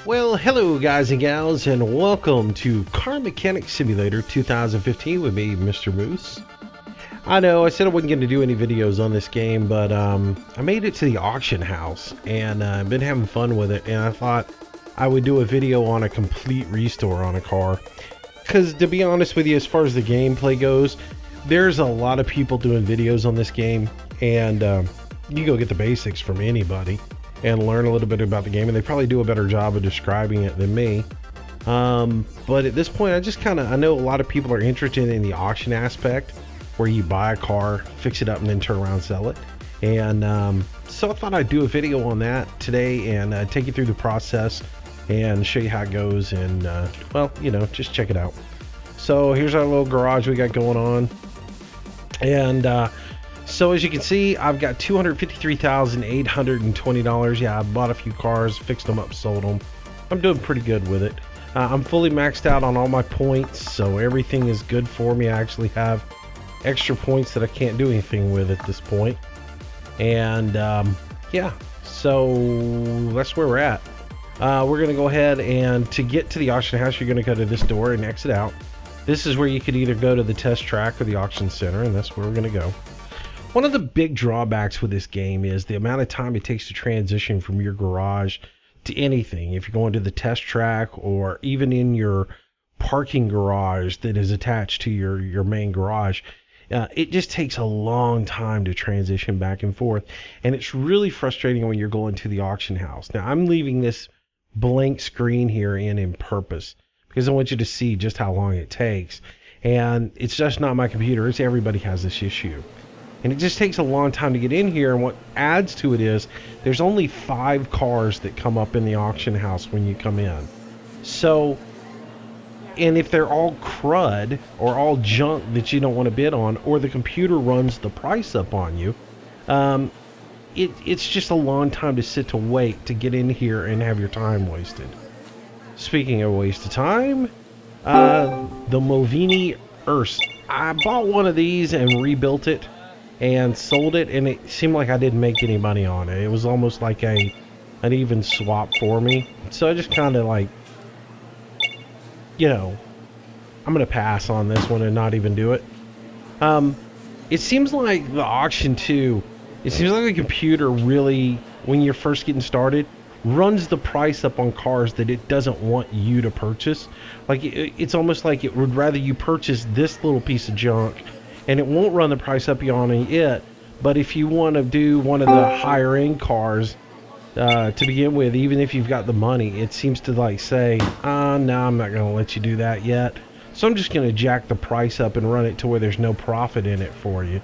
Well, hello guys and gals, and welcome to Car Mechanic Simulator 2015 with me, Mr. Moose. I know I said I wasn't going to do any videos on this game, but I made it to the auction house, and I've been having fun with it, and I thought I would do a video on a complete restore on a car. Because to be honest with you, as far as the gameplay goes, there's a lot of people doing videos on this game, and you can go get the basics from anybody and learn a little bit about the game, and they probably do a better job of describing it than me. But at this point, I know a lot of people are interested in the auction aspect, where you buy a car, fix it up, and then turn around and sell it. And so I thought I'd do a video on that today and take you through the process and show you how it goes, and well, you know, just check it out. So here's our little garage we got going on, and so as you can see, I've got $253,820. Yeah, I bought a few cars, fixed them up, sold them. I'm doing pretty good with it. I'm fully maxed out on all my points, so everything is good for me. I actually have extra points that I can't do anything with at this point. And yeah, so that's where we're at. We're going to go ahead, and to get to the auction house, you're going to go to this door and exit out. This is where you could either go to the test track or the auction center, and that's where we're going to go. One of the big drawbacks with this game is the amount of time it takes to transition from your garage to anything. If you're going to the test track, or even in your parking garage that is attached to your main garage, it just takes a long time to transition back and forth. And it's really frustrating when you're going to the auction house. Now, I'm leaving this blank screen here in purpose, because I want you to see just how long it takes. And it's just not my computer. It's everybody has this issue. And it just takes a long time to get in here, and what adds to it is there's only 5 cars that come up in the auction house when you come in. So, and if they're all crud or all junk that you don't want to bid on, or the computer runs the price up on you, it's just a long time to sit to wait to get in here and have your time wasted. Speaking of waste of time, the Movini Urst. I bought one of these and rebuilt it and sold it, and it seemed like I didn't make any money on it. It was almost like an even swap for me. So I just kind of like, you know, I'm gonna pass on this one and not even do it. It seems like the auction too, it seems like the computer really, when you're first getting started, runs the price up on cars that it doesn't want you to purchase. Like it's almost like it would rather you purchase this little piece of junk, and it won't run the price up on it. But if you want to do one of the higher end cars to begin with, even if you've got the money, it seems to like say, no, I'm not going to let you do that yet. So I'm just going to jack the price up and run it to where there's no profit in it for you.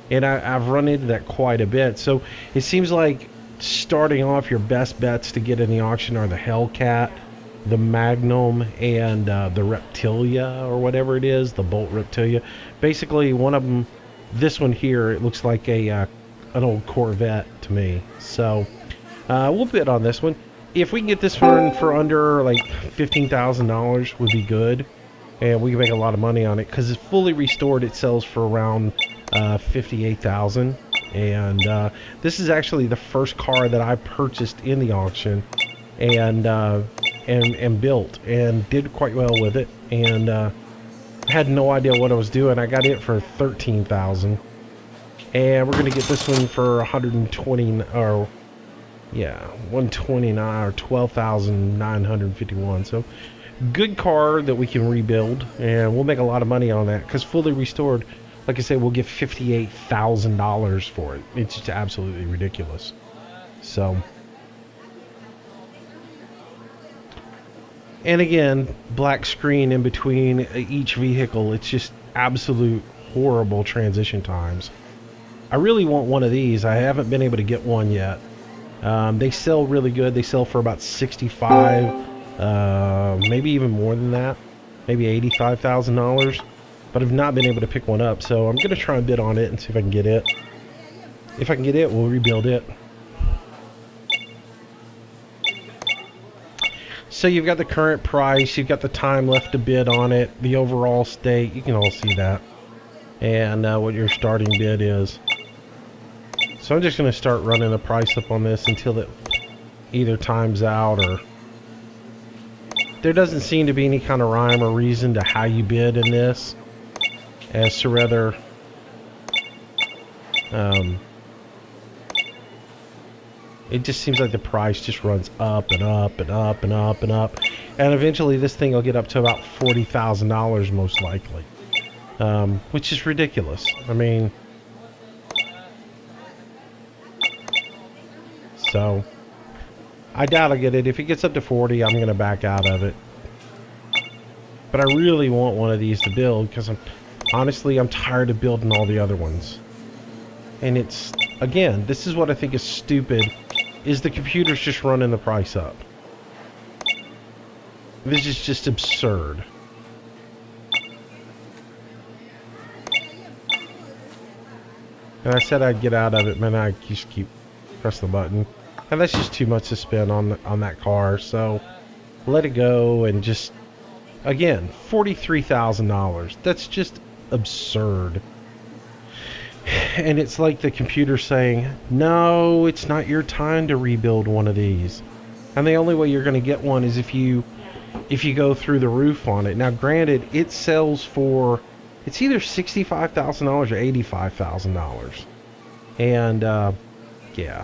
And I've run into that quite a bit. So it seems like starting off, your best bets to get in the auction are the Hellcat, the Magnum, and the Reptilia, or whatever it is, the Bolt Reptilia. Basically, one of them, this one here, it looks like an old Corvette to me. So we'll bid on this one. If we can get this one for under like $15,000 would be good, and we can make a lot of money on it, because it's fully restored. It sells for around $58,000. And this is actually the first car that I purchased in the auction, and built, and did quite well with it, and had no idea what I was doing. I got it for $13,000, and we're gonna get this one for 129 or 12,951. So good car that we can rebuild, and we'll make a lot of money on that, because fully restored, like I said, we'll get $58,000 for it. It's just absolutely ridiculous. So, and again, black screen in between each vehicle. It's just absolute horrible transition times. I really want one of these. I haven't been able to get one yet. They sell really good. They sell for about $65, maybe even more than that, maybe $85,000. But I've not been able to pick one up, so I'm gonna try and bid on it and see if I can get it. If I can get it, we'll rebuild it. So you've got the current price, you've got the time left to bid on it, the overall state, you can all see that, and what your starting bid is. So I'm just going to start running the price up on this until it either times out or there doesn't seem to be any kind of rhyme or reason to how you bid in this, as to whether it just seems like the price just runs up and up and up and up and up, and eventually this thing will get up to about $40,000 most likely, which is ridiculous. I mean, so I doubt I'll get it. If it gets up to 40, I'm gonna back out of it. But I really want one of these to build because honestly, I'm tired of building all the other ones. And it's, again, this is what I think is stupid, is the computer's just running the price up. This is just absurd. And I said I'd get out of it, man. I just keep pressing the button. And that's just too much to spend on that car. So let it go and just, again, $43,000. That's just absurd. And it's like the computer saying, no, it's not your time to rebuild one of these. And the only way you're going to get one is if you go through the roof on it. Now, granted, it sells for, it's either $65,000 or $85,000. And, yeah.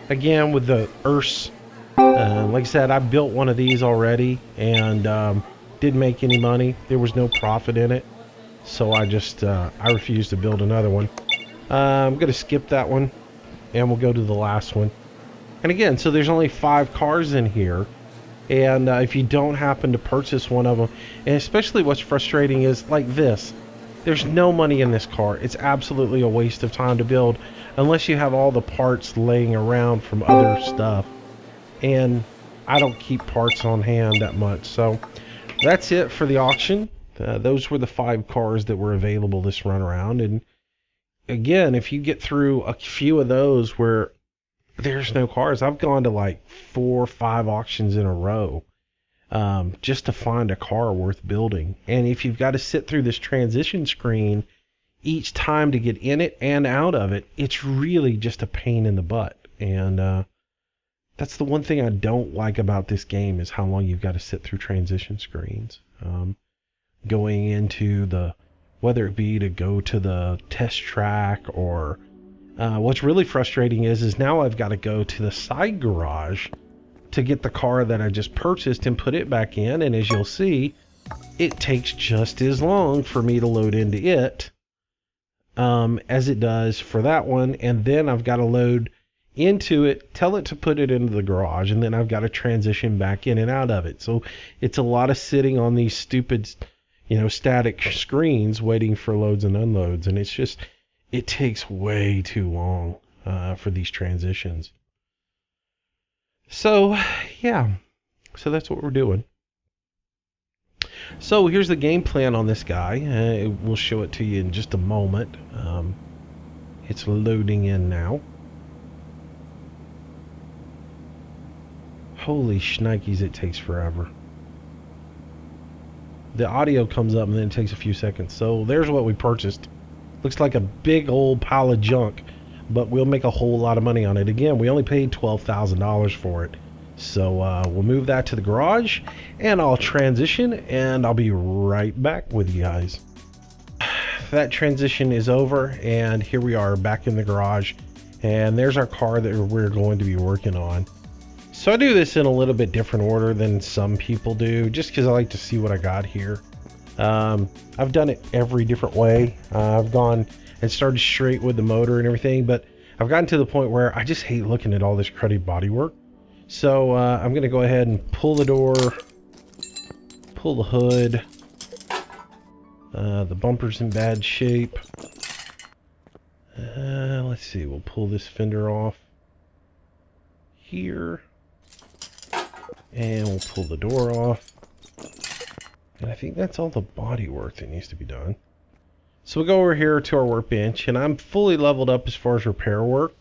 Again, with the Urs, like I said, I built one of these already and didn't make any money. There was no profit in it. So I just, I refused to build another one. I'm going to skip that one and we'll go to the last one. And again, so there's only 5 cars in here. And if you don't happen to purchase one of them, and especially what's frustrating is like this, there's no money in this car. It's absolutely a waste of time to build unless you have all the parts laying around from other stuff. And I don't keep parts on hand that much. So that's it for the auction. Those were the 5 cars that were available this run around. And again, if you get through a few of those where there's no cars, I've gone to like 4 or 5 auctions in a row just to find a car worth building. And if you've got to sit through this transition screen each time to get in it and out of it, it's really just a pain in the butt. And that's the one thing I don't like about this game, is how long you've got to sit through transition screens. Going into the, whether it be to go to the test track, or what's really frustrating is now I've got to go to the side garage to get the car that I just purchased and put it back in. And as you'll see, it takes just as long for me to load into it as it does for that one. And then I've got to load into it, tell it to put it into the garage, and then I've got to transition back in and out of it. So it's a lot of sitting on these stupid, static screens waiting for loads and unloads. And it's just, it takes way too long for these transitions. So, yeah. So that's what we're doing. So here's the game plan on this guy. We'll show it to you in just a moment. It's loading in now. Holy shnikes, it takes forever. The audio comes up and then it takes a few seconds. So there's what we purchased. Looks like a big old pile of junk, but we'll make a whole lot of money on it. Again, we only paid $12,000 for it. So we'll move that to the garage and I'll transition and I'll be right back with you guys. That transition is over and here we are back in the garage, and there's our car that we're going to be working on. So I do this in a little bit different order than some people do, just because I like to see what I got here. I've done it every different way. I've gone and started straight with the motor and everything, but I've gotten to the point where I just hate looking at all this cruddy bodywork. So I'm going to go ahead and pull the door, pull the hood. The bumper's in bad shape. Let's see, we'll pull this fender off here. And we'll pull the door off. And I think that's all the body work that needs to be done. So we'll go over here to our workbench, and I'm fully leveled up as far as repair work.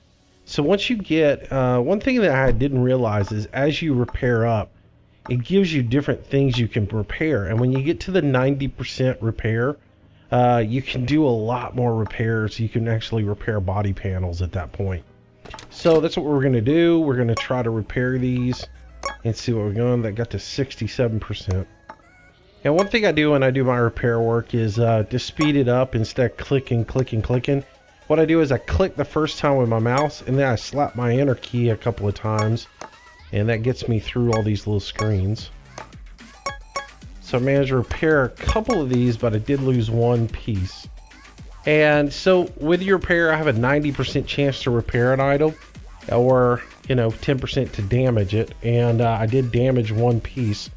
So once you get, one thing that I didn't realize is as you repair up, it gives you different things you can repair. And when you get to the 90% repair, you can do a lot more repairs. You can actually repair body panels at that point. So that's what we're going to do. We're going to try to repair these. and see what we're going. That got to 67%. And one thing I do when I do my repair work is to speed it up instead of clicking. What I do is I click the first time with my mouse, and then I slap my enter key a couple of times, and that gets me through all these little screens. So I managed to repair a couple of these, but I did lose one piece. And so with your repair, I have a 90% chance to repair an item, or 10% to damage it, and I did damage one piece,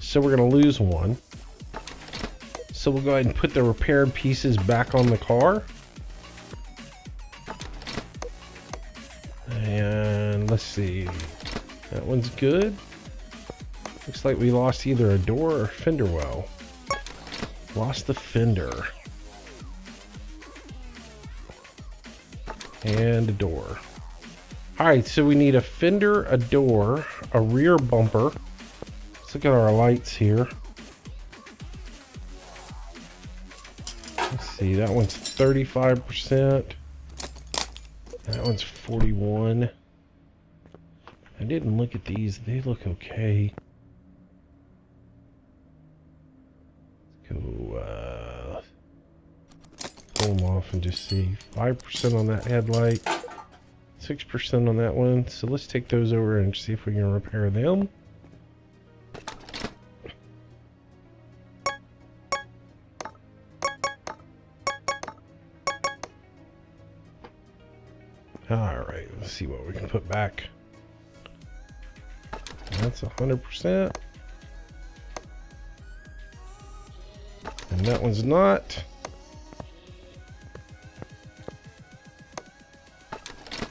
so we're going to lose one. So we'll go ahead and put the repaired pieces back on the car. And let's see, that one's good. Looks like we lost either a door or fender well. Lost the fender. And a door. Alright, so we need a fender, a door, a rear bumper. Let's look at our lights here. Let's see, that one's 35%. That one's 41. I didn't look at these. They look okay. Let's go pull them off and just see. 5% on that headlight. 6% on that one. So let's take those over and see if we can repair them. Alright, let's see what we can put back. That's 100%. And that one's not.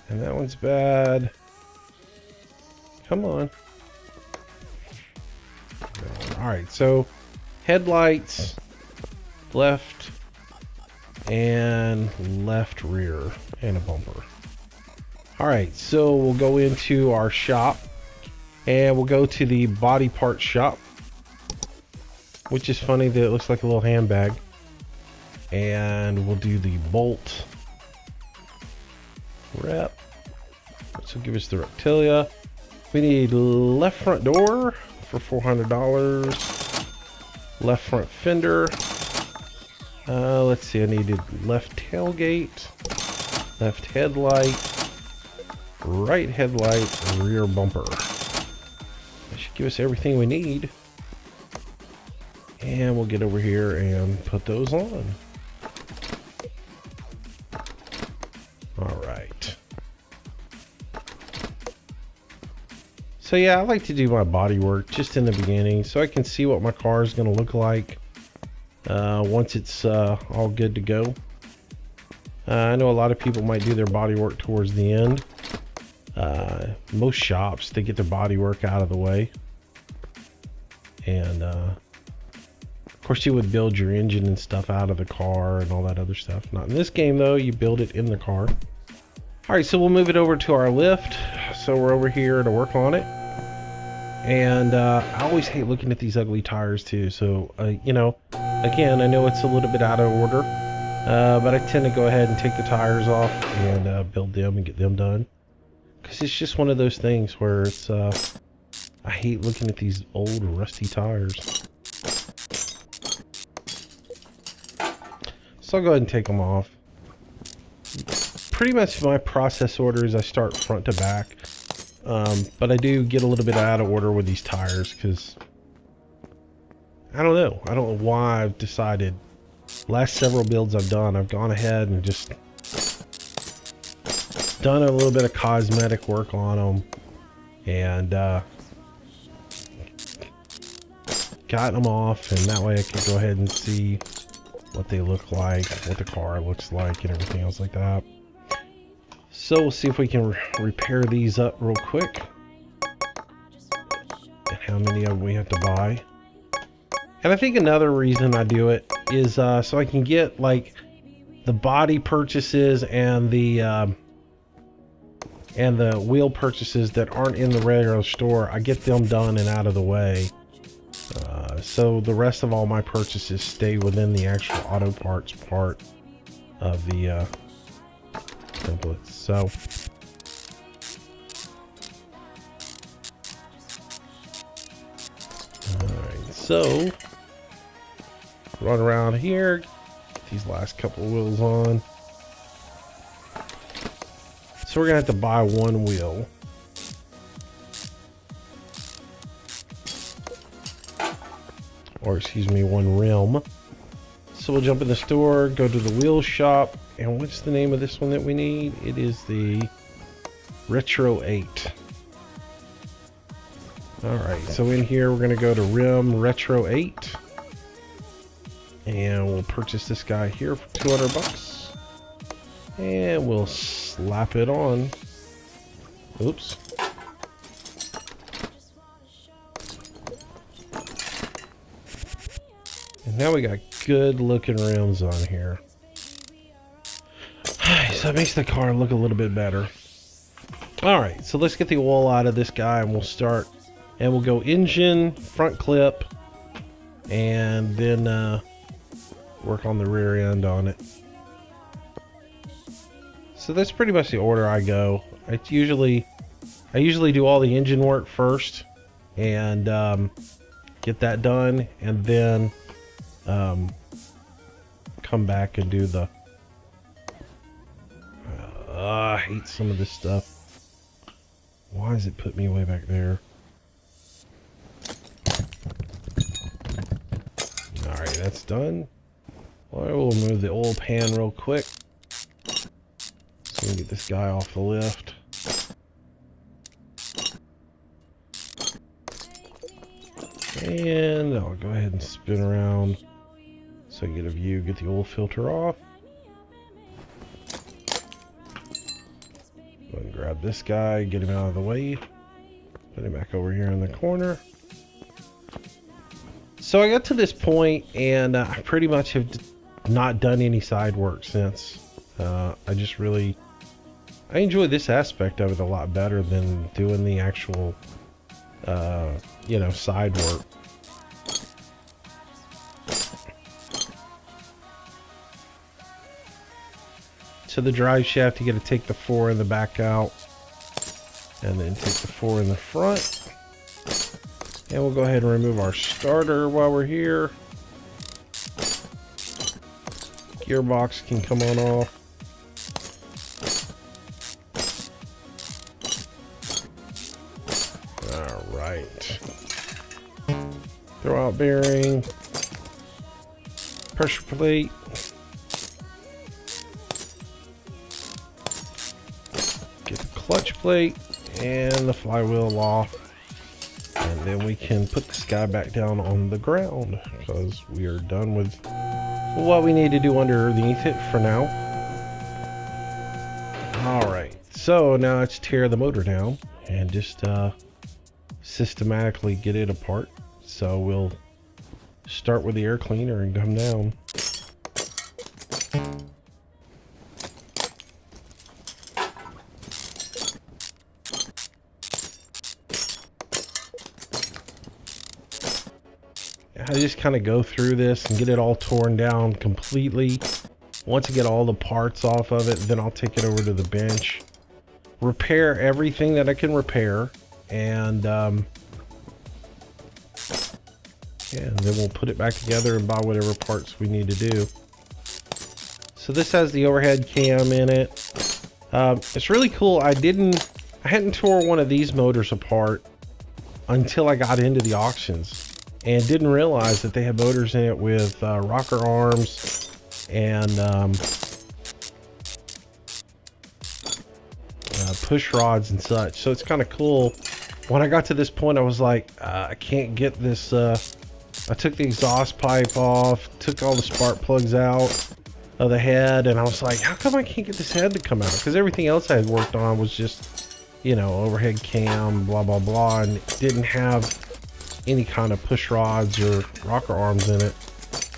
And that one's bad. Come on. Alright, so headlights, left and left rear, and a bumper. Alright, so we'll go into our shop, and we'll go to the body part shop, which is funny that it looks like a little handbag. And we'll do the bolt rep. This will give us the Reptilia. We need left front door for $400. Left front fender. Let's see, I needed left tailgate, left headlight, right headlight, rear bumper. That should give us everything we need. And we'll get over here and put those on. Alright. So yeah, I like to do my body work just in the beginning so I can see what my car is going to look like once it's all good to go. I know a lot of people might do their body work towards the end. Most shops, they get their body work out of the way. And of course you would build your engine and stuff out of the car and all that other stuff. Not in this game though, you build it in the car. Alright, so we'll move it over to our lift. So we're over here to work on it. And I always hate looking at these ugly tires too. So, again, I know it's a little bit out of order. But I tend to go ahead and take the tires off and build them and get them done. Because it's just one of those things where it's, I hate looking at these old rusty tires. So I'll go ahead and take them off. Pretty much my process order is I start front to back. But I do get a little bit out of order with these tires because I don't know why I've decided. Last several builds I've done, I've gone ahead and just done a little bit of cosmetic work on them and gotten them off, and that way I can go ahead and see what they look like, what the car looks like, and everything else like that. So we'll see if we can repair these up real quick. And how many of them we have to buy. And I think another reason I do it is so I can get like the body purchases and the wheel purchases that aren't in the regular store. I get them done and out of the way. So the rest of all my purchases stay within the actual auto parts part of the templates. So Alright, so run around here, get these last couple of wheels on. So we're gonna have to buy one wheel. Or excuse me, one rim. So we'll jump in the store, go to the wheel shop, and what's the name of this one that we need? It is the Retro 8. Alright, so in here we're gonna go to Rim Retro 8. And we'll purchase this guy here for 200 bucks. And we'll slap it on. Oops. And now we got good looking rims on here. So that makes the car look a little bit better. Alright, so let's get the oil out of this guy and we'll start. And we'll go engine, front clip, and then work on the rear end on it. So that's pretty much the order I go. I usually do all the engine work first and get that done, and then come back and do the I hate some of this stuff. Why does it put me way back there? Alright, that's done. Well, we'll move the oil pan real quick so we can get this guy off the lift. And I'll go ahead and spin around so I get a view, get the oil filter off. Go ahead and grab this guy, get him out of the way. Put him back over here in the corner. So I got to this point and I pretty much have not done any side work since. I enjoy this aspect of it a lot better than doing the actual, you know, side work. So the drive shaft, you got to take the 4 in the back out and then take the 4 in the front. And we'll go ahead and remove our starter while we're here. Gearbox can come on off. Alright. Throw out bearing. Pressure plate. Get the clutch plate and the flywheel off. And then we can put this guy back down on the ground because we are done with what we need to do underneath it for now. Alright, so now let's tear the motor down and just systematically get it apart. So we'll start with the air cleaner and come down. I just kind of go through this and get it all torn down completely. Once I get all the parts off of it, then I'll take it over to the bench, repair everything that I can repair, and yeah, and then we'll put it back together and buy whatever parts we need to do. So this has the overhead cam in it. It's really cool. I hadn't tore one of these motors apart until I got into the auctions. And didn't realize that they had motors in it with rocker arms and push rods and such. So it's kind of cool. When I got to this point, I was like, I can't get this. I took the exhaust pipe off, took all the spark plugs out of the head, and I was like, how come I can't get this head to come out? Because everything else I had worked on was just, you know, overhead cam, blah, blah, blah, and it didn't have any kind of push rods or rocker arms in it,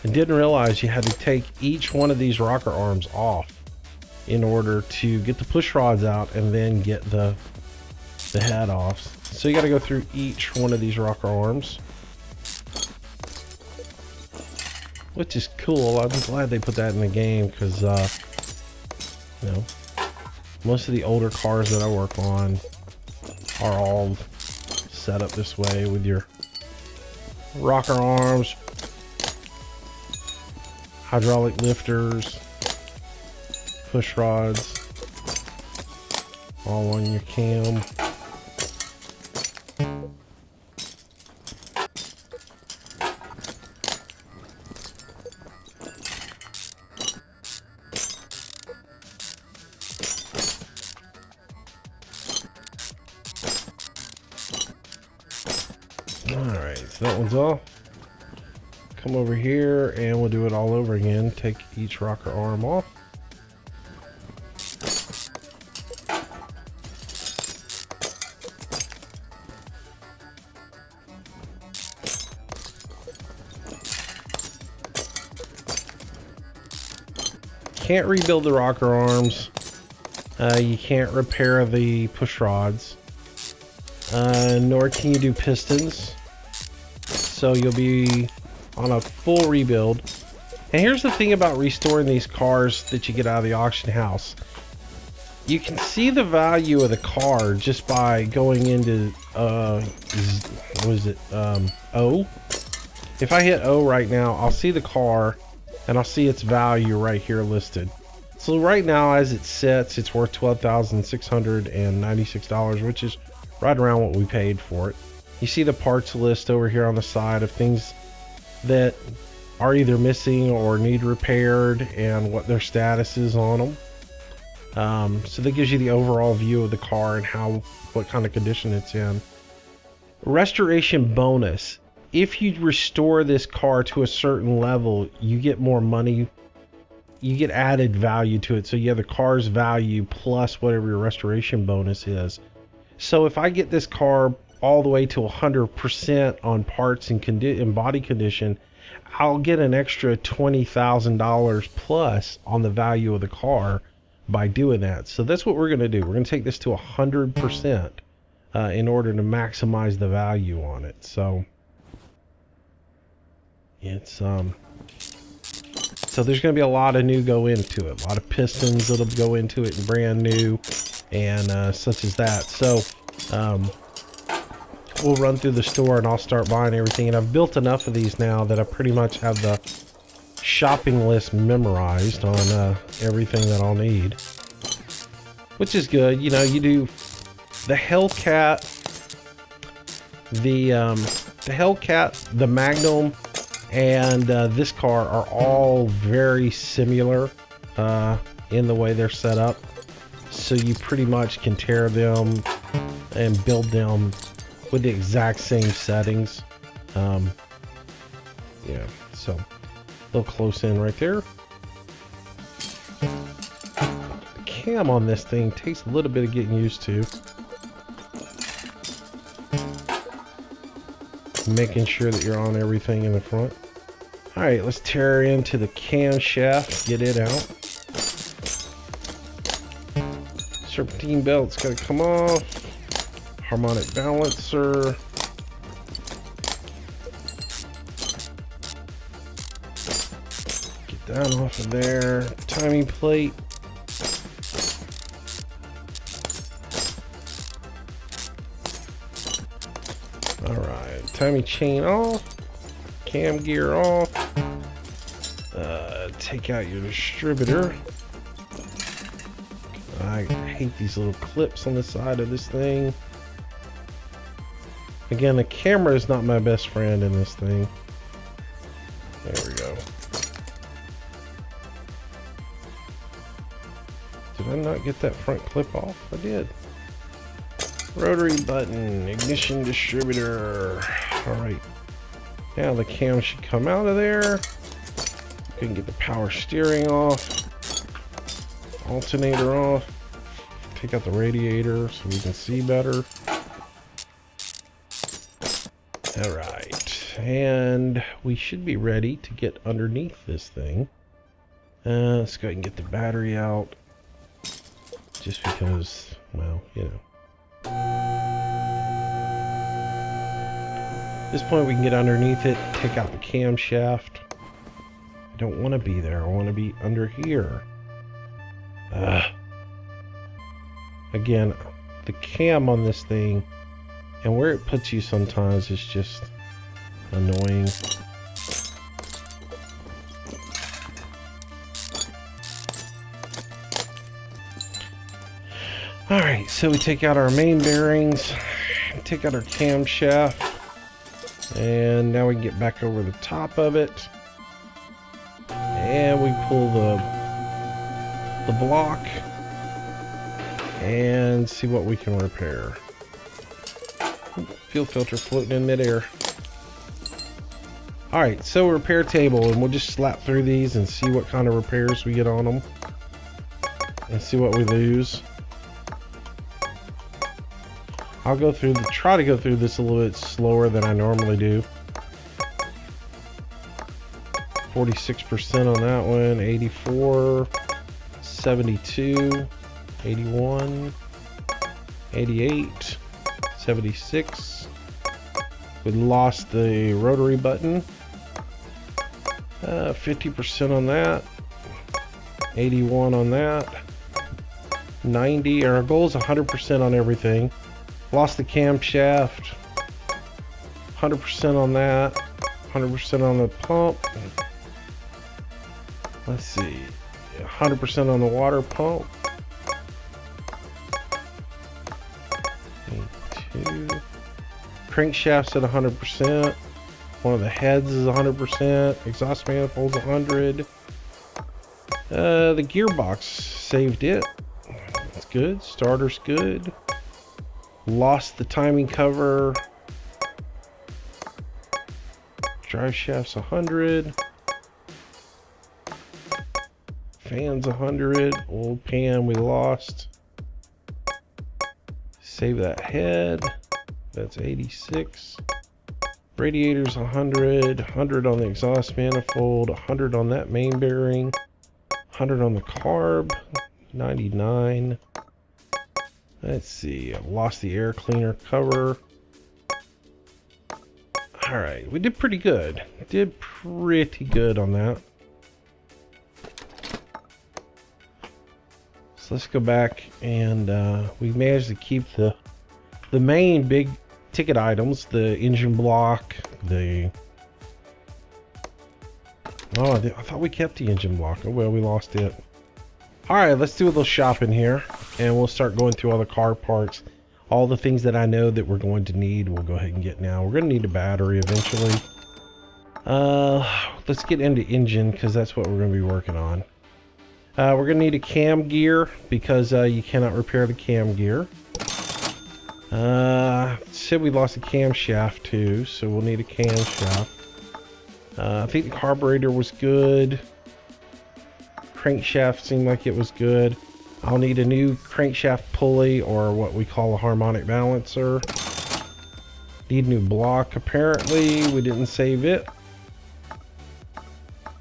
and didn't realize you had to take each one of these rocker arms off in order to get the push rods out and then get the head off. So you got to go through each one of these rocker arms, which is cool. I'm glad they put that in the game because you know, most of the older cars that I work on are all set up this way with your rocker arms, hydraulic lifters, push rods, all on your cam. Alright, so that one's off. Come over here and we'll do it all over again. Take each rocker arm off. Can't rebuild the rocker arms. You can't repair the push rods. Nor can you do pistons. So you'll be on a full rebuild. And here's the thing about restoring these cars that you get out of the auction house. You can see the value of the car just by going into what is it, O? If I hit O right now, I'll see the car and I'll see its value right here listed. So right now as it sits, it's worth $12,696, which is right around what we paid for it. You see the parts list over here on the side of things that are either missing or need repaired and what their status is on them. So that gives you the overall view of the car and what kind of condition it's in. Restoration bonus. If you restore this car to a certain level, you get more money. You get added value to it. So you have the car's value plus whatever your restoration bonus is. So if I get this car all the way to 100% on parts and body condition, I'll get an extra $20,000 plus on the value of the car by doing that. So that's what we're going to do. We're going to take this to 100% in order to maximize the value on it. So it's so there's going to be a lot of new go into it, a lot of pistons that'll go into it, brand new and such as that. So we'll run through the store and I'll start buying everything. And I've built enough of these now that I pretty much have the shopping list memorized on everything that I'll need, which is good. You know, you do the Hellcat, the Magnum, and this car are all very similar in the way they're set up. So you pretty much can tear them and build them with the exact same settings. Yeah, so a little close in right there. The cam on this thing takes a little bit of getting used to. Making sure that you're on everything in the front. Alright, let's tear into the camshaft, get it out. Serpentine belt's gotta come off. Harmonic balancer. Get that off of there. Timing plate. Alright, timing chain off. Cam gear off. Take out your distributor. I hate these little clips on the side of this thing. Again, the camera is not my best friend in this thing. There we go. Did I not get that front clip off? I did. Rotary button, ignition distributor. Alright. Now the cam should come out of there. We can get the power steering off. Alternator off. Take out the radiator so we can see better. Alright, and we should be ready to get underneath this thing. Let's go ahead and get the battery out. Just because, well, you know. At this point we can get underneath it, take out the camshaft. I don't want to be there, I want to be under here. Again, the cam on this thing and where it puts you sometimes is just Annoying. Alright, so we take out our main bearings, take out our camshaft, and now we can get back over the top of it. And we pull the block and see what we can repair. Fuel filter floating in midair. Alright, so repair table, and we'll just slap through these and see what kind of repairs we get on them. And see what we lose. I'll try to go through this a little bit slower than I normally do. 46% on that one, 84, 72, 81, 88, 76. We lost the rotary button. 50% on that, 81 on that, 90. Our goal is 100% on everything. Lost the camshaft, 100% on that, 100% on the pump. Let's see, 100% on the water pump. 82. Crankshaft's at 100%. One of the heads is 100%. Exhaust manifold's 100. The gearbox saved it. That's good. Starter's good. Lost the timing cover. Drive shaft's 100. Fan's 100. Old pan we lost. Save that head. That's 86. Radiator's 100. 100 on the exhaust manifold. 100 on that main bearing. 100 on the carb. 99. Let's see, I've lost the air cleaner cover. Alright, we did pretty good. Did pretty good on that. So let's go back, and we managed to keep the main big ticket items, the engine block, I thought we kept the engine block. Oh well, we lost it. Alright, let's do a little shopping here, and we'll start going through all the car parts. All the things that I know that we're going to need, we'll go ahead and get now. We're going to need a battery eventually. Let's get into engine, because that's what we're going to be working on. We're going to need a cam gear, because you cannot repair the cam gear. Said we lost a camshaft too, so we'll need a camshaft. I think the carburetor was good. Crankshaft seemed like it was good. I'll need a new crankshaft pulley, or what we call a harmonic balancer. Need a new block apparently. We didn't save it.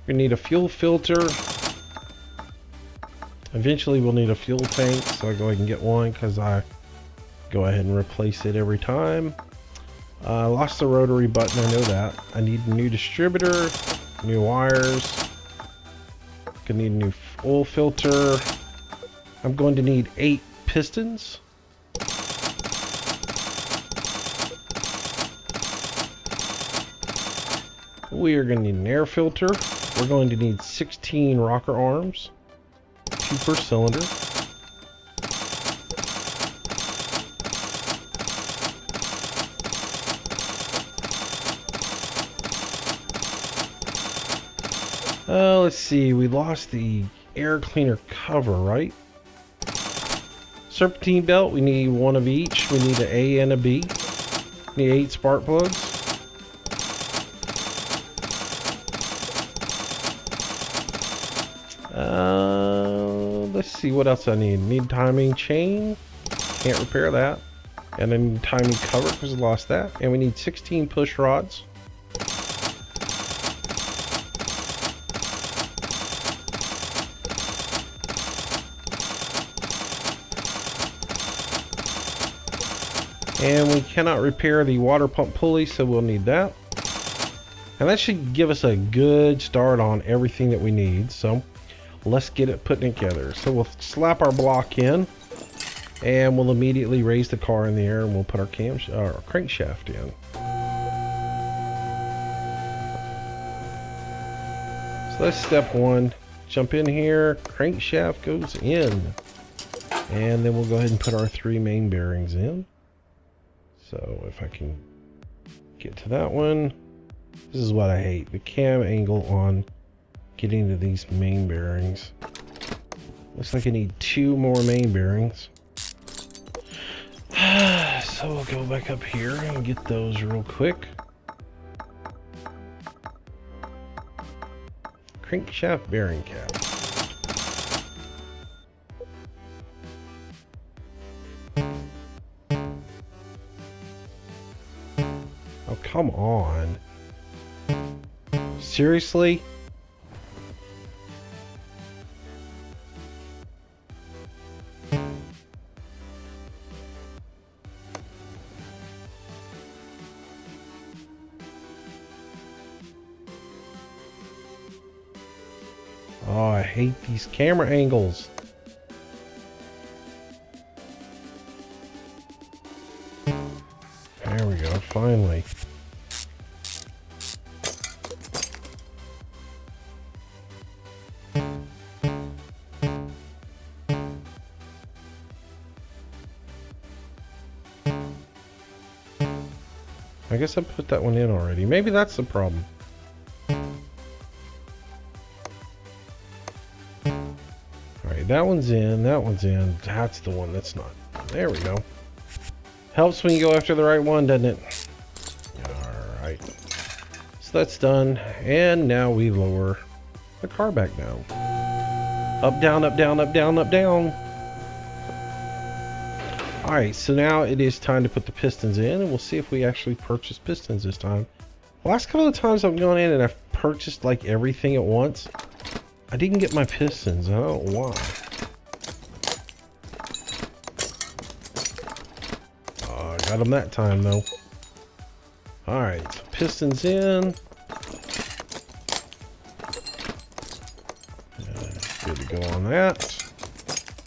We need a fuel filter. Eventually we'll need a fuel tank, so I'll go ahead and get one because I go ahead and replace it every time. I lost the rotary button, I know that. I need a new distributor, new wires. Gonna need a new oil filter. I'm going to need 8 pistons. We are going to need an air filter. We're going to need 16 rocker arms, 2 per cylinder. Let's see, we lost the air cleaner cover, right? Serpentine belt, we need 1 of each. We need an A and a B. We need 8 spark plugs. Let's see what else I need. Need timing chain. Can't repair that. And then timing cover because I lost that. And we need 16 push rods. And we cannot repair the water pump pulley, so we'll need that. And that should give us a good start on everything that we need. So let's get it put together. So we'll slap our block in, and we'll immediately raise the car in the air, and we'll put our crankshaft in. So that's step one. Jump in here, crankshaft goes in. And then we'll go ahead and put our 3 main bearings in. So if I can get to that one. This is what I hate, the cam angle on getting to these main bearings. Looks like I need 2 more main bearings. So we'll go back up here and get those real quick. Crankshaft bearing cap. Oh, come on. Seriously? Oh, I hate these camera angles. There we go, finally. I guess I put that one in already. Maybe that's the problem. Alright, that one's in, that's the one that's not. There we go. Helps when you go after the right one, doesn't it? Alright. So that's done. And now we lower the car back down. Up, down, up, down, up, down, up, down. Alright, so now it is time to put the pistons in, and we'll see if we actually purchase pistons this time. The last couple of times I've gone in and I've purchased like everything at once, I didn't get my pistons. I don't know why. Oh, I got them that time though. Alright, so pistons in. Good to go on that.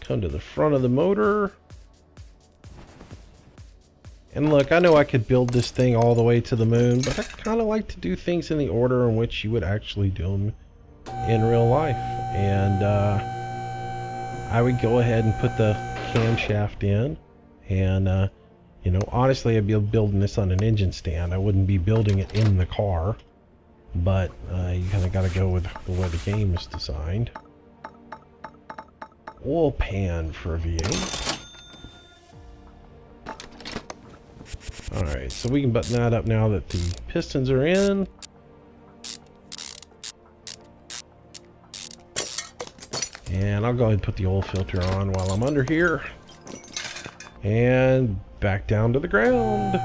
Come to the front of the motor. And look, I know I could build this thing all the way to the moon, but I kind of like to do things in the order in which you would actually do them in real life. And I would go ahead and put the camshaft in. And, you know, honestly, I'd be building this on an engine stand. I wouldn't be building it in the car. But you kind of got to go with the way the game is designed. Oil pan for a V8. Alright, so we can button that up now that the pistons are in. And I'll go ahead and put the oil filter on while I'm under here. And back down to the ground.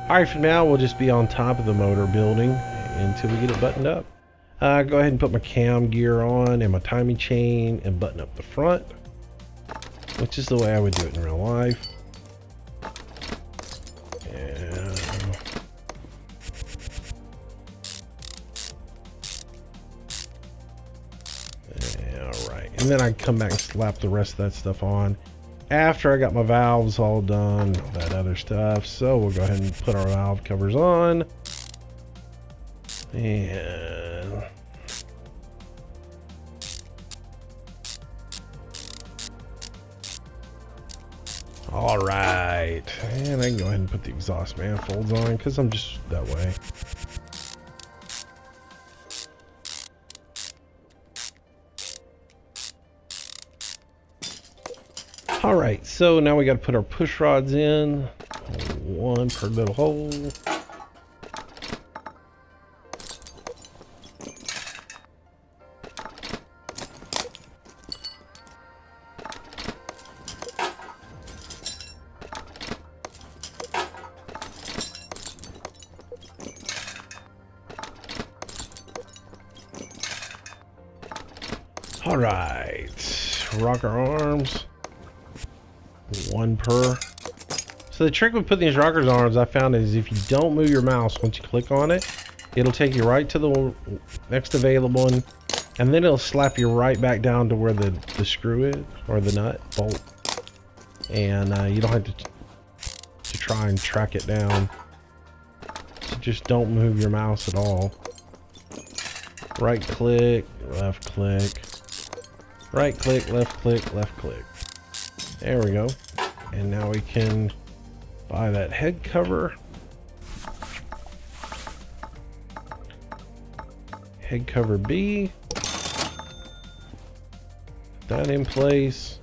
Alright, for now we'll just be on top of the motor building until we get it buttoned up. Go ahead and put my cam gear on and my timing chain and button up the front, which is the way I would do it in real life. And then I come back and slap the rest of that stuff on after I got my valves all done, all that other stuff. So we'll go ahead and put our valve covers on. And all right. And I can go ahead and put the exhaust manifolds on because I'm just that way. Alright, so now we got to put our push rods in, one per little hole. Alright, rocker arms. One per. So the trick with putting these rockers arms, I found, is if you don't move your mouse once you click on it, it'll take you right to the next available one, and then it'll slap you right back down to where the screw is, or the nut bolt, and you don't have to try and track it down. So just don't move your mouse at all. Right click, left click. Right click, left click, left click. There we go. And now we can buy that head cover. Head cover B. Put that in place.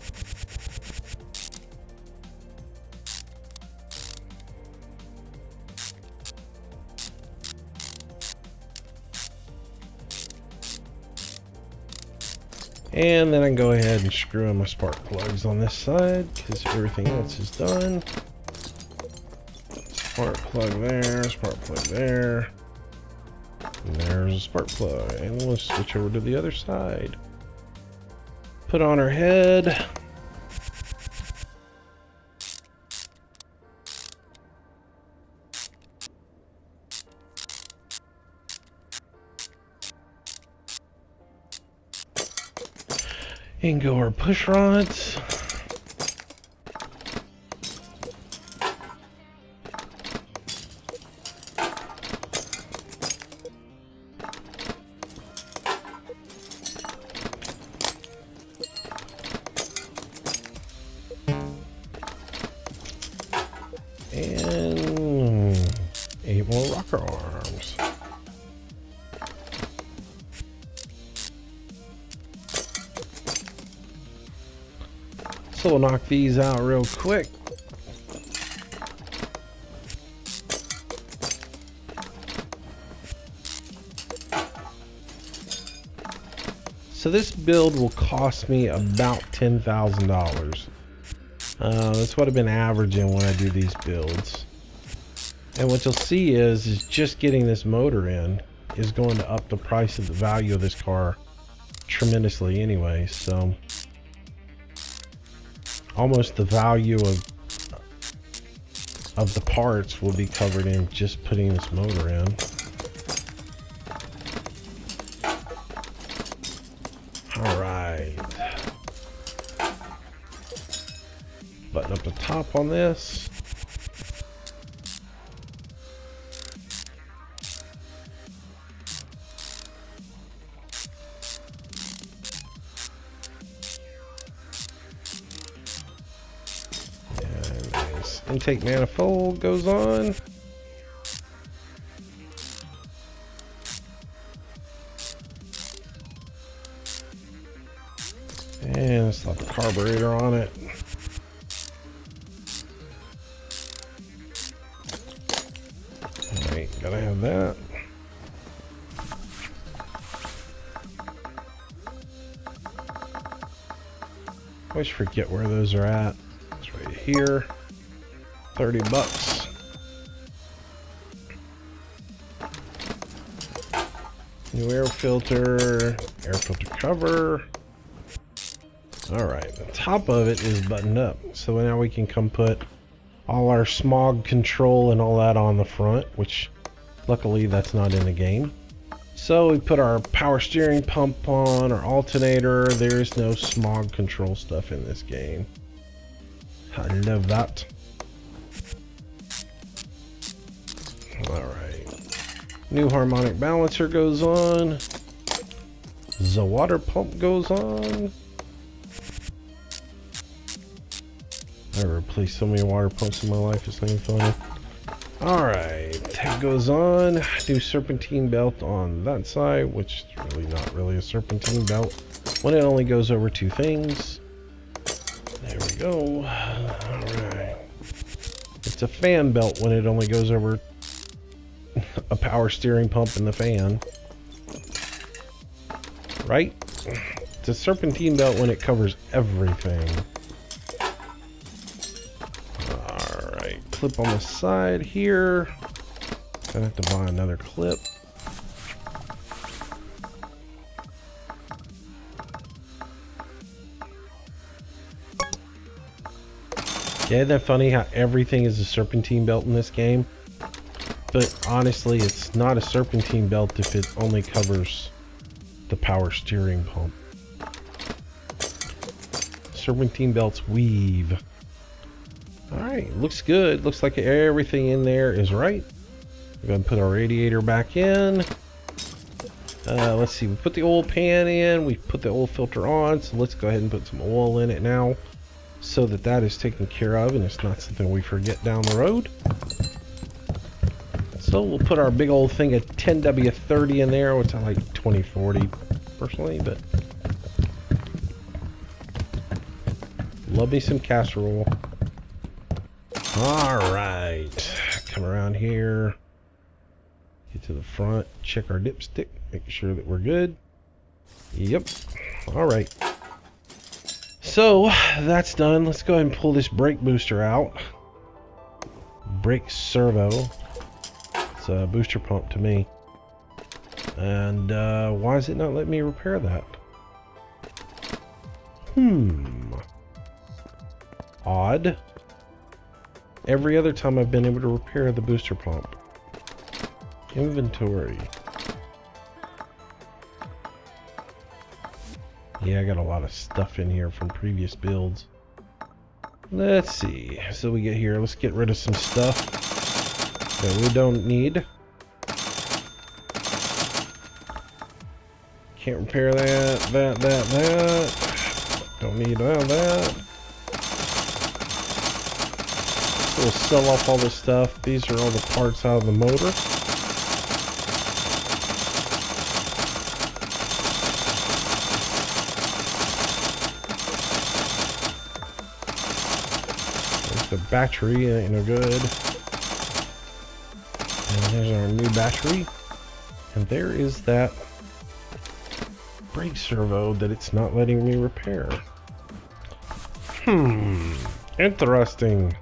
And then I can go ahead and screw in my spark plugs on this side because everything else is done. Spark plug there, spark plug there. And there's a spark plug. And we'll switch over to the other side. Put on our head. And go our push rods. And 8 more rocker arms. So we'll knock these out real quick. So this build will cost me about $10,000. That's what I've been averaging when I do these builds. And what you'll see is just getting this motor in is going to up the price of the value of this car tremendously anyway. So almost the value of the parts will be covered in just putting this motor in. All right. Button up the top on this. Intake manifold goes on. And slap a carburetor on it. Alright, gotta have that. Always forget where those are at. It's right here. 30 bucks. New air filter cover. All right, the top of it is buttoned up. So now we can come put all our smog control and all that on the front, which luckily that's not in the game. So we put our power steering pump on, our alternator. There is no smog control stuff in this game. I love that. Alright. New harmonic balancer goes on. The water pump goes on. I replaced so many water pumps in my life, it's not even funny. Alright, that goes on. New serpentine belt on that side, which is really not really a serpentine belt when it only goes over 2 things. There we go. Alright. It's a fan belt when it only goes over a power steering pump and the fan. Right? It's a serpentine belt when it covers everything. Alright, clip on the side here. Gonna have to buy another clip. Yeah, isn't that funny how everything is a serpentine belt in this game? But honestly, it's not a serpentine belt if it only covers the power steering pump. Serpentine belts weave. Alright, looks good. Looks like everything in there is right. We're going to put our radiator back in. Let's see, we put the oil pan in, we put the oil filter on, so let's go ahead and put some oil in it now so that that is taken care of and it's not something we forget down the road. So we'll put our big old thing of 10W30 in there, which I like 2040 personally, but love me some casserole. Alright, come around here, get to the front, check our dipstick, make sure that we're good. Yep, alright. So, that's done. Let's go ahead and pull this brake booster out. Brake servo. It's a booster pump to me. And why is it not letting me repair that? Odd. Every other time I've been able to repair the booster pump. Inventory. Yeah, I got a lot of stuff in here from previous builds. Let's see. So we get here. Let's get rid of some stuff that we don't need. Can't repair that. Don't need that. We'll sell off all this stuff. These are all the parts out of the motor. There's the battery, ain't no good. And there's our new battery. And there is that brake servo that it's not letting me repair. Interesting.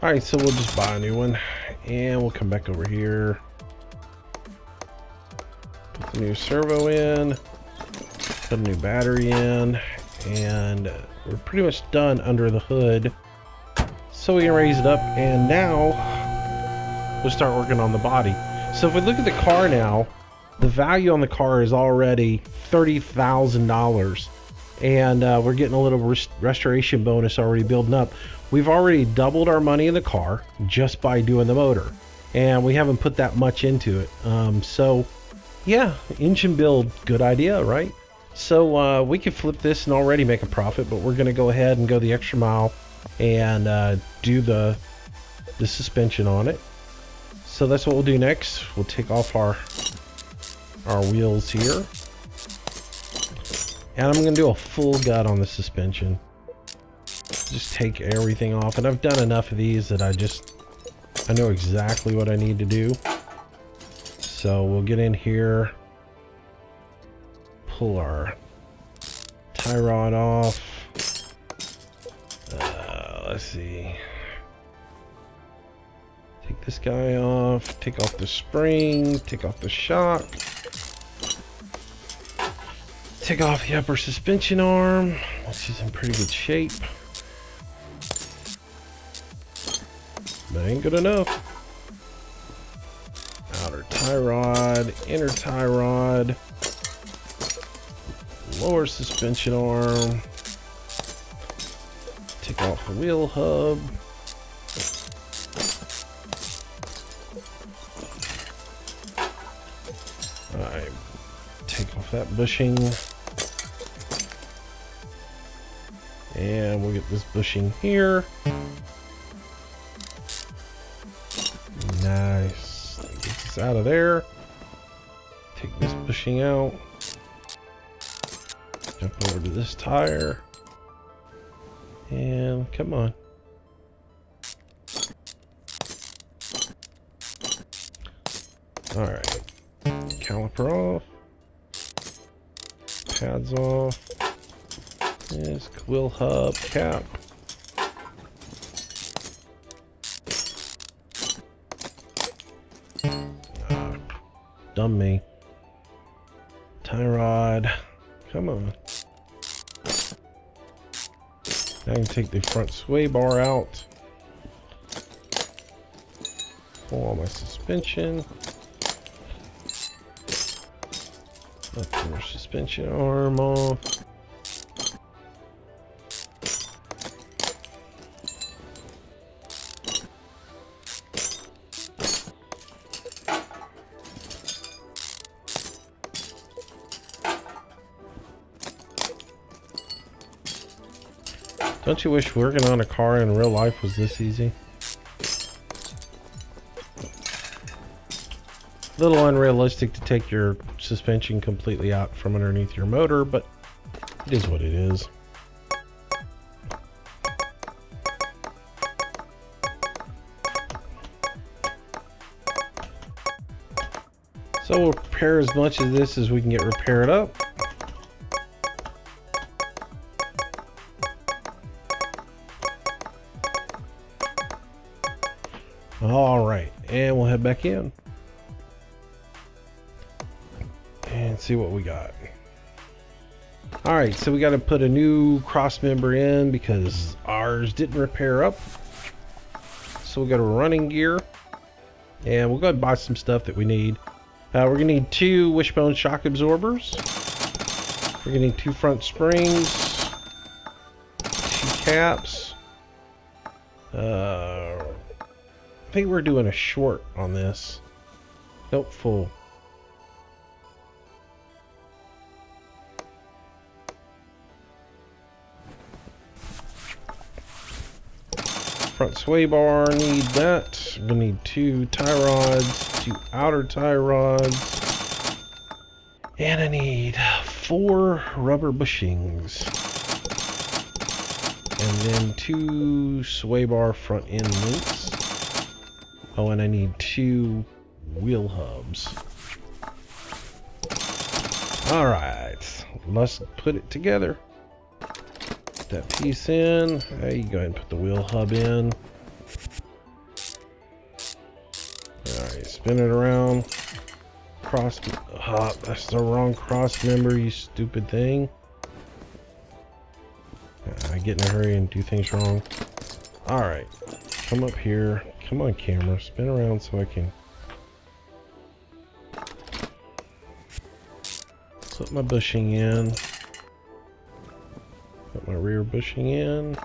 Alright, so we'll just buy a new one, and we'll come back over here, put the new servo in, put a new battery in, and we're pretty much done under the hood. So we can raise it up, and now we'll start working on the body. So if we look at the car now, the value on the car is already $30,000, and we're getting a little restoration bonus already building up. We've already doubled our money in the car just by doing the motor, and we haven't put that much into it. So yeah, engine build, good idea, right? So we could flip this and already make a profit, but we're gonna go ahead and go the extra mile and do the suspension on it. So that's what we'll do next. We'll take off our wheels here, and I'm gonna do a full gut on the suspension. Just take everything off, and I've done enough of these that I know exactly what I need to do. So we'll get in here, pull our tie rod off. Let's see, take this guy off, take off the spring, take off the shock, take off the upper suspension arm, which is in pretty good shape. That ain't good enough. Outer tie rod, inner tie rod, lower suspension arm, take off the wheel hub, alright, take off that bushing, and we'll get this bushing here. Nice. Get this out of there. Take this bushing out. Jump over to this tire. And come on. Alright. Caliper off. Pads off. This wheel hub cap. Dumb me. Tie rod. Come on. Now I can take the front sway bar out. Pull all my suspension. Upper suspension arm off. Don't you wish working on a car in real life was this easy? A little unrealistic to take your suspension completely out from underneath your motor, but it is what it is. So we'll repair as much of this as we can get repaired up. Alright, and we'll head back in and see what we got. Alright, so we got to put a new cross member in because ours didn't repair up. So we got a running gear, and we'll go ahead and buy some stuff that we need. We're going to need 2 wishbone shock absorbers. We're going to need 2 front springs, 2 caps. I think we're doing a short on this. Nope, full. Front sway bar, need that. We're gonna need 2 tie rods, 2 outer tie rods, and I need 4 rubber bushings, and then 2 sway bar front end links. Oh, and I need 2 wheel hubs. Alright, let's put it together. Put that piece in. There you go ahead and put the wheel hub in. Alright, spin it around. Cross. That's the wrong cross member, you stupid thing. I get in a hurry and do things wrong. Alright, come up here. Come on, camera, spin around so I can put my bushing in. Put my rear bushing in.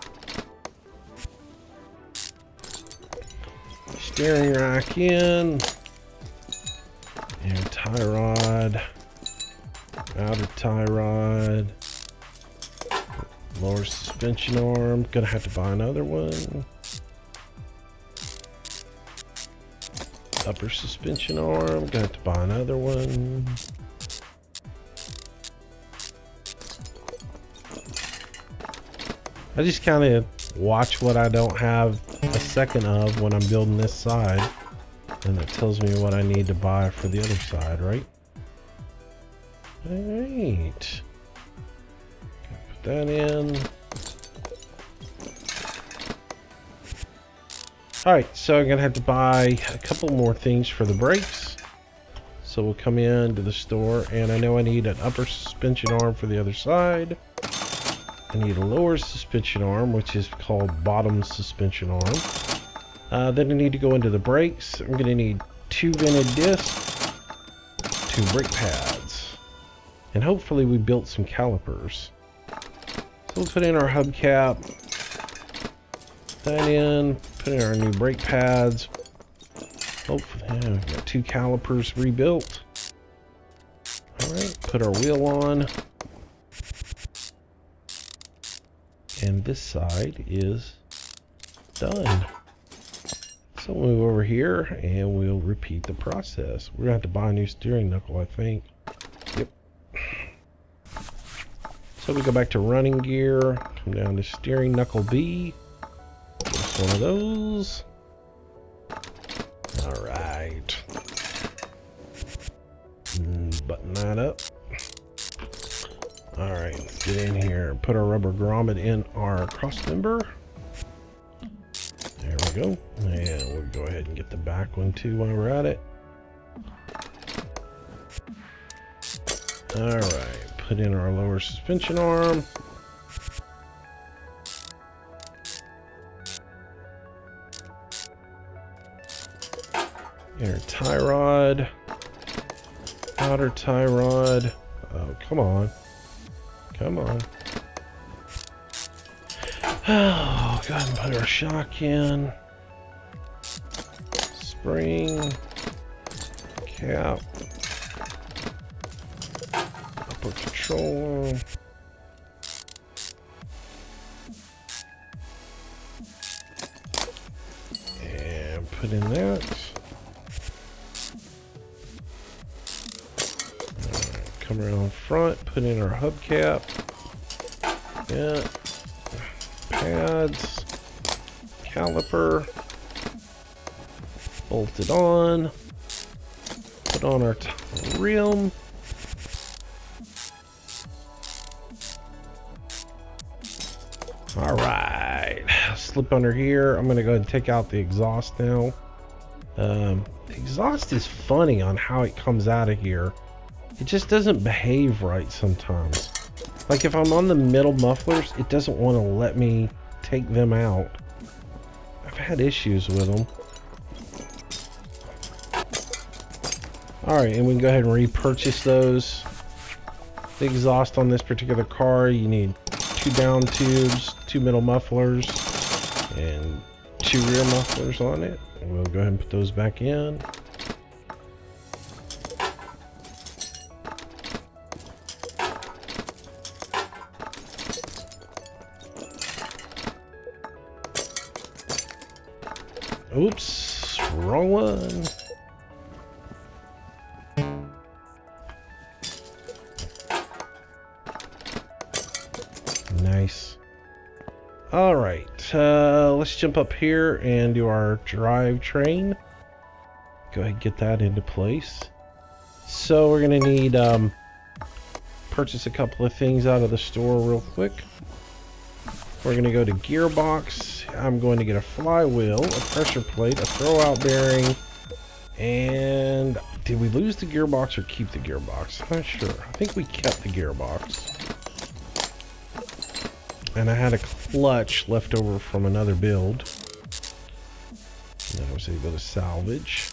Steering rack in. And tie rod. Outer tie rod. Lower suspension arm. Gonna have to buy another one. Upper suspension arm, gonna have to buy another one. I just kind of watch what I don't have a second of when I'm building this side, and that tells me what I need to buy for the other side, right? Alright. Put that in. Alright, so I'm going to have to buy a couple more things for the brakes. So we'll come into the store, and I know I need an upper suspension arm for the other side. I need a lower suspension arm, which is called bottom suspension arm. Then I need to go into the brakes. I'm going to need 2 vented discs, 2 brake pads, and hopefully we built some calipers. So we'll put in our hubcap. That in, put in our new brake pads. Hopefully, yeah, we've got 2 calipers rebuilt. Alright, put our wheel on. And this side is done. So we'll move over here and we'll repeat the process. We're gonna have to buy a new steering knuckle, I think. Yep. So we go back to running gear, come down to steering knuckle B. Just one of those. Alright. Button that up. Alright, let's get in here. Put our rubber grommet in our cross member. There we go. And we'll go ahead and get the back one too while we're at it. Alright, put in our lower suspension arm. Inner tie rod. Outer tie rod. Oh, come on. Come on. Oh, go ahead and put our shock in. Spring. Cap. Upper control. put in that. Come around front, put in our hubcap. Yeah. Pads. Caliper. Bolt it on. Put on our rim. Alright. Slip under here. I'm going to go ahead and take out the exhaust now. The exhaust is funny on how it comes out of here. It just doesn't behave right sometimes. Like if I'm on the middle mufflers, it doesn't want to let me take them out. I've had issues with them. Alright, and we can go ahead and repurchase those. The exhaust on this particular car, you need 2 down tubes, 2 middle mufflers, and 2 rear mufflers on it. And we'll go ahead and put those back in. Oops, wrong one. Nice. All right, let's jump up here and do our drivetrain. Go ahead and get that into place. So we're gonna need purchase a couple of things out of the store real quick. We're gonna go to gearbox. I'm going to get a flywheel, a pressure plate, a throwout bearing, and did we lose the gearbox or keep the gearbox? I'm not sure. I think we kept the gearbox. And I had a clutch left over from another build. And I was able to salvage.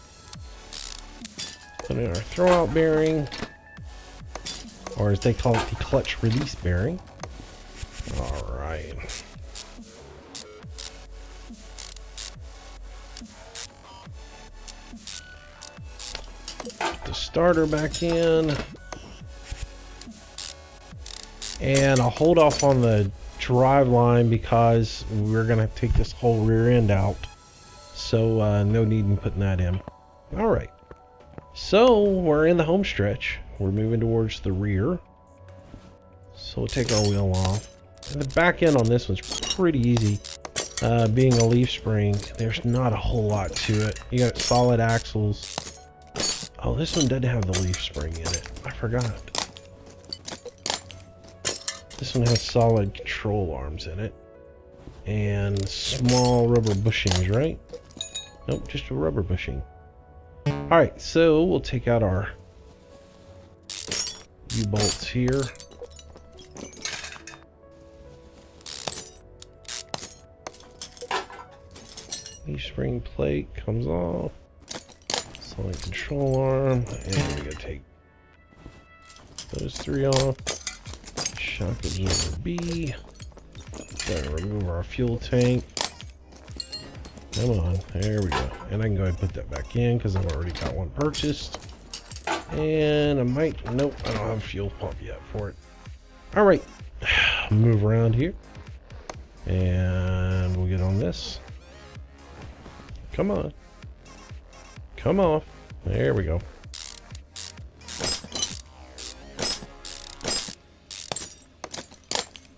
Put in our throwout bearing, or as they call it, the clutch release bearing. All right. Put the starter back in. And I'll hold off on the drive line because we're going to take this whole rear end out. So no need in putting that in. All right. So we're in the home stretch. We're moving towards the rear. So we'll take our wheel off. And the back end on this one's pretty easy. Being a leaf spring, there's not a whole lot to it. You got solid axles. Oh, this one doesn't have the leaf spring in it. I forgot. This one has solid control arms in it. And small rubber bushings, right? Nope, just a rubber bushing. Alright, so we'll take out our U-bolts here. Leaf spring plate comes off. Solid control arm. And we're going to take those 3 off. Shock absorber B. Gotta remove our fuel tank. Come on, there we go. And I can go ahead and put that back in because I've already got one purchased. And I might, nope, I don't have a fuel pump yet for it. Alright, move around here. And we'll get on this. Come on. Come off. There we go.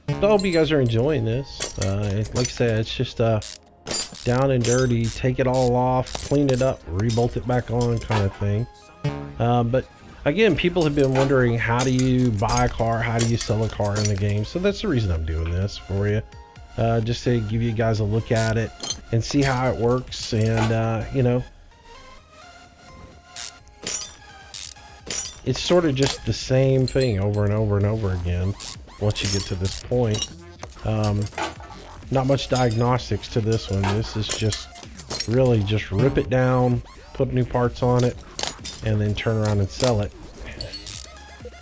I hope you guys are enjoying this. Like I said, it's just down and dirty, take it all off, clean it up, rebolt it back on kind of thing. But again, people have been wondering, how do you buy a car, how do you sell a car in the game? So that's the reason I'm doing this for you. Just to give you guys a look at it and see how it works. And you know, it's sort of just the same thing over and over and over again once you get to this point. Not much diagnostics to this one. This is just really just rip it down, put new parts on it, and then turn around and sell it.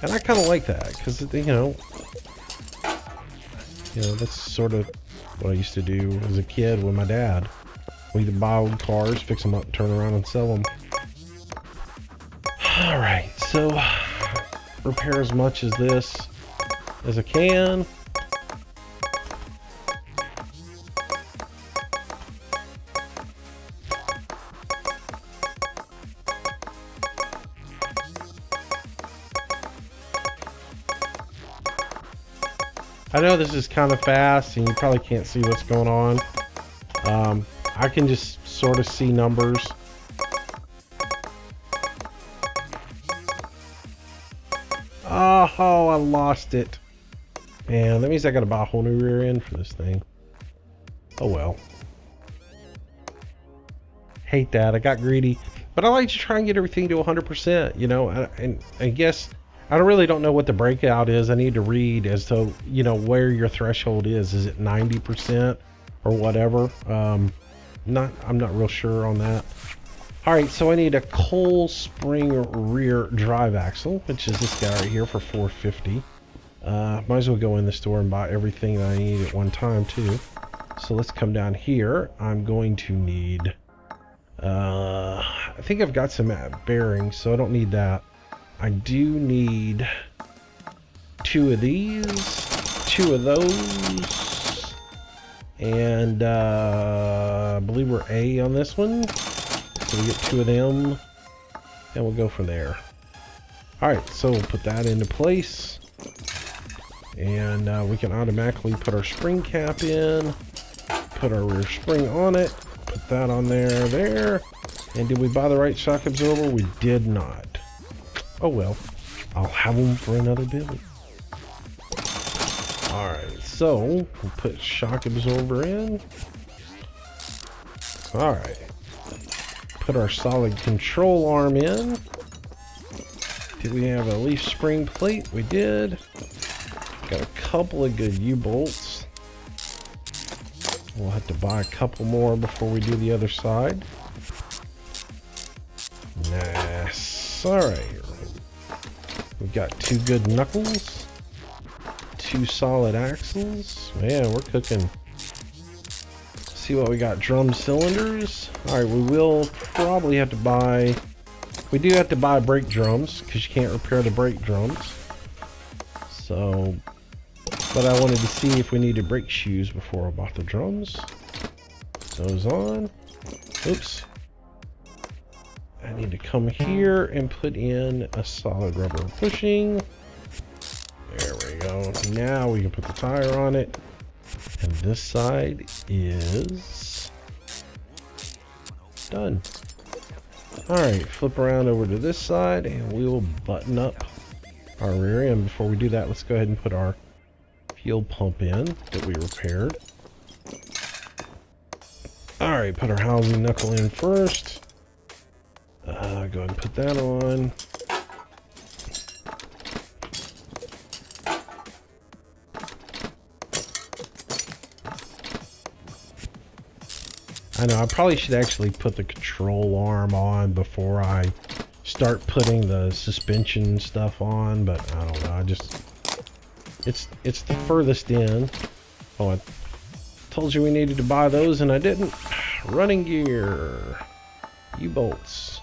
And I kind of like that because, you know, that's sort of what I used to do as a kid with my dad. We'd buy old cars, fix them up, turn around and sell them. All right, so repair as much as this as I can. I know this is kind of fast and you probably can't see what's going on. I can just sort of see numbers. Oh, I lost it. Man, that means I gotta buy a whole new rear end for this thing. Oh well. Hate that. I got greedy. But I like to try and get everything to 100%, you know, and I guess I really don't know what the breakout is. I need to read as to, you know, where your threshold is. Is it 90% or whatever? I'm not real sure on that. All right, so I need a coal spring rear drive axle, which is this guy right here for $450. Might as well go in the store and buy everything that I need at one time too. So let's come down here. I'm going to need, I think I've got some bearings, so I don't need that. I do need 2 of these, 2 of those, and I believe we're A on this one. So we get 2 of them, and we'll go from there. Alright, so we'll put that into place. And we can automatically put our spring cap in, put our rear spring on it, put that on there. And did we buy the right shock absorber? We did not. Oh well, I'll have them for another build. Alright, so we'll put shock absorber in. Alright. Put our solid control arm in. Did we have a leaf spring plate? We did. Got a couple of good U-bolts. We'll have to buy a couple more before we do the other side. Nice. Alright. We've got 2 good knuckles. 2 solid axles. Man, we're cooking. See what we got. Drum cylinders. Alright, we will probably have to buy, we do have to buy brake drums because you can't repair the brake drums. So, but I wanted to see if we needed brake shoes before I bought the drums. Those on. Oops. I need to come here and put in a solid rubber bushing. There we go. Now we can put the tire on it. And this side is done. Alright, flip around over to this side and we will button up our rear end. Before we do that, let's go ahead and put our fuel pump in that we repaired. Alright, put our housing knuckle in first. Go ahead and put that on. I know, I probably should actually put the control arm on before I start putting the suspension stuff on, but I don't know, I just, it's the furthest in. Oh, I told you we needed to buy those and I didn't. Running gear. U-bolts.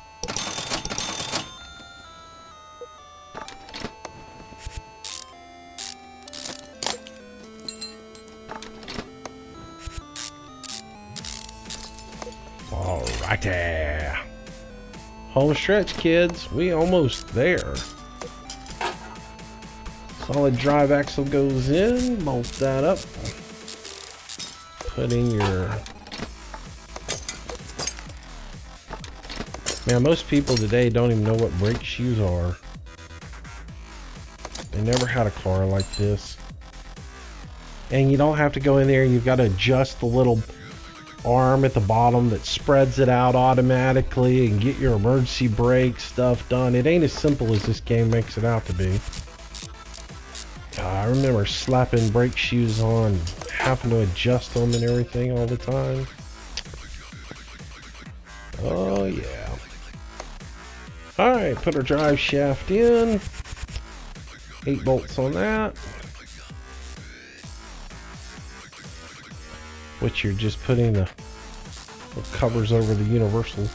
Alrighty. Home stretch, kids. We almost there. Solid drive axle goes in. Bolt that up. Put in your... Man, most people today don't even know what brake shoes are. They never had a car like this. And you don't have to go in there. You've got to adjust the little arm at the bottom that spreads it out automatically and get your emergency brake stuff done. It ain't as simple as this game makes it out to be. I remember slapping brake shoes on, having to adjust them and everything all the time. Oh yeah. Alright, put our drive shaft in. 8 bolts on that. Which you're just putting the covers over the universal.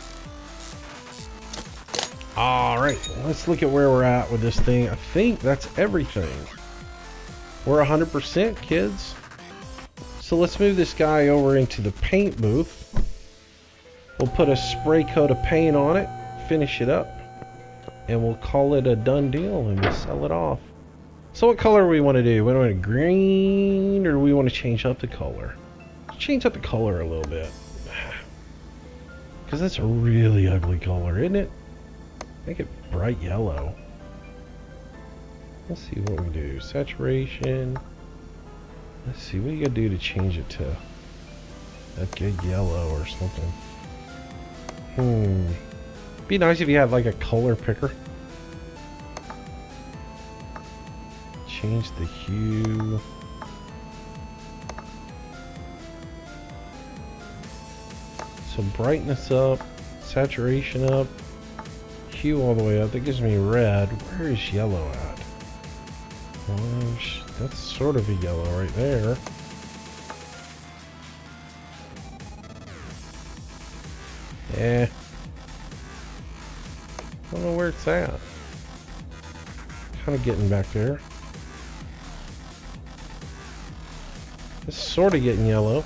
Alright, let's look at where we're at with this thing. I think that's everything. We're 100%, kids. So let's move this guy over into the paint booth. We'll put a spray coat of paint on it, finish it up, and we'll call it a done deal and we'll sell it off. So what color do we want to do? We want to green, or do we want to change up the color? Let's change up the color a little bit. Because that's a really ugly color, isn't it? Make it bright yellow. Let's see what we do. Saturation. Let's see, what do you gotta do to change it to a good yellow or something? Be nice if you had like a color picker. Change the hue. So brightness up, saturation up, hue all the way up. That gives me red. Where is yellow at? Orange. That's sort of a yellow right there. Yeah. I don't know where it's at. Kind of getting back there. It's sort of getting yellow.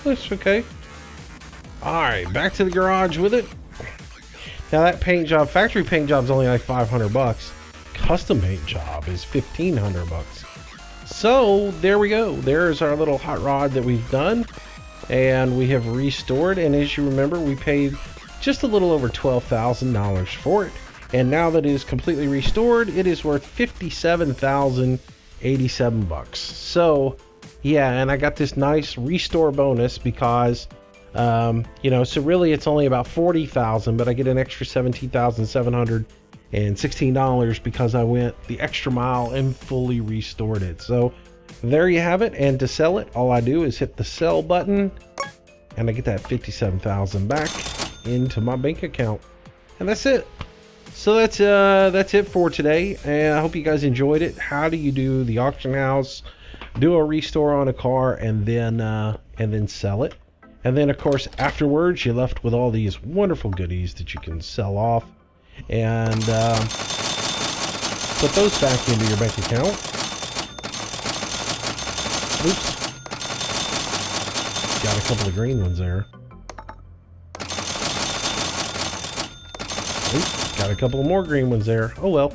That's okay. Alright, back to the garage with it. Now that paint job, factory paint job is only like 500 bucks. Custom paint job is 1,500 bucks. So there we go. There's our little hot rod that we've done. And we have restored. And as you remember, we paid just a little over $12,000 for it. And now that it is completely restored, it is worth $57,087 bucks. So yeah, and I got this nice restore bonus because, you know, so really it's only about $40,000, but I get an extra $17,716 because I went the extra mile and fully restored it. So there you have it. And to sell it, all I do is hit the sell button, and I get that $57,000 back into my bank account, and that's it. So that's it for today, and I hope you guys enjoyed it. How do you do the auction house? Do a restore on a car and then sell it, and then of course afterwards you're left with all these wonderful goodies that you can sell off and put those back into your bank account. Oops, got a couple of green ones there. Oops, got a couple of more green ones there. Oh well.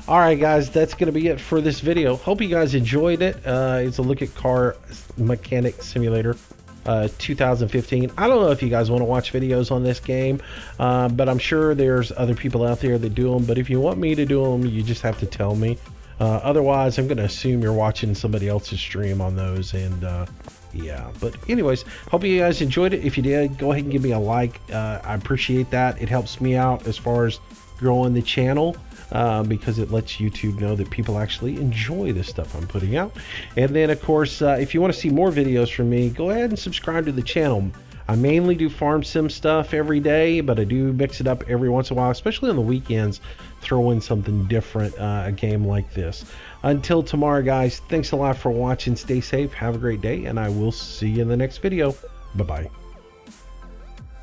Alright guys, that's going to be it for this video. Hope you guys enjoyed it. It's a look at Car Mechanic Simulator 2015. I don't know if you guys want to watch videos on this game, but I'm sure there's other people out there that do them. But if you want me to do them, you just have to tell me. Otherwise, I'm going to assume you're watching somebody else's stream on those. And yeah, but anyways, hope you guys enjoyed it. If you did, go ahead and give me a like. I appreciate that. It helps me out as far as growing the channel. Because it lets YouTube know that people actually enjoy the stuff I'm putting out. And then of course, if you want to see more videos from me, go ahead and subscribe to the channel. I mainly do farm sim stuff every day, but I do mix it up every once in a while, especially on the weekends, throw in something different, a game like this. Until tomorrow guys, thanks a lot for watching. Stay safe, have a great day, and I will see you in the next video. Bye bye.